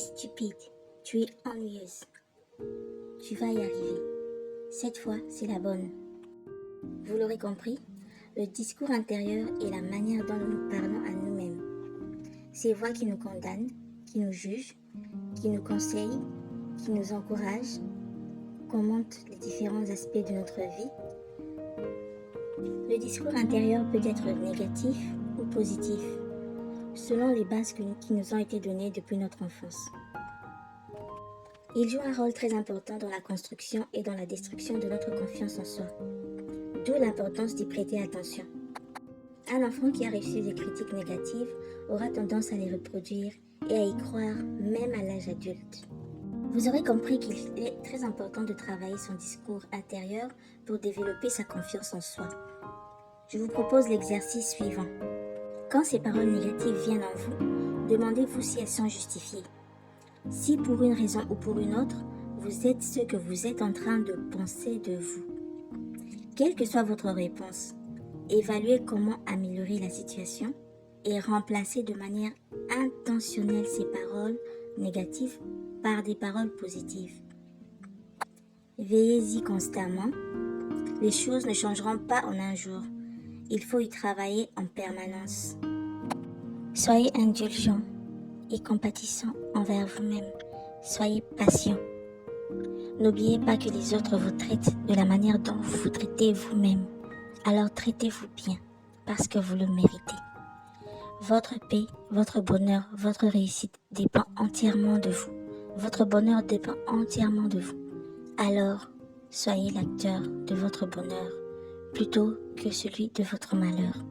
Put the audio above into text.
stupide, tu es ennuyeuse. Tu vas y arriver. Cette fois, c'est la bonne. Vous l'aurez compris, le discours intérieur est la manière dont nous parlons à nous-mêmes. Ces voix qui nous condamnent, qui nous jugent, qui nous conseillent, qui nous encouragent, commentent les différents aspects de notre vie. Le discours intérieur peut être négatif ou positif, selon les bases qui nous ont été données depuis notre enfance. Il joue un rôle très important dans la construction et dans la destruction de notre confiance en soi, d'où l'importance d'y prêter attention. Un enfant qui a reçu des critiques négatives aura tendance à les reproduire et à y croire même à l'âge adulte. Vous aurez compris qu'il est très important de travailler son discours intérieur pour développer sa confiance en soi. Je vous propose l'exercice suivant. Quand ces paroles négatives viennent en vous, demandez-vous si elles sont justifiées. Si pour une raison ou pour une autre, vous êtes ce que vous êtes en train de penser de vous. Quelle que soit votre réponse, évaluez comment améliorer la situation et remplacer de manière intentionnelle ces paroles négatives par des paroles positives. Veillez-y constamment. Les choses ne changeront pas en un jour. Il faut y travailler en permanence. Soyez indulgent et compatissant envers vous-même. Soyez patient. N'oubliez pas que les autres vous traitent de la manière dont vous vous traitez vous-même. Alors traitez-vous bien, parce que vous le méritez. Votre paix, votre bonheur, votre réussite dépend entièrement de vous. Votre bonheur dépend entièrement de vous. Alors, soyez l'acteur de votre bonheur plutôt que celui de votre malheur.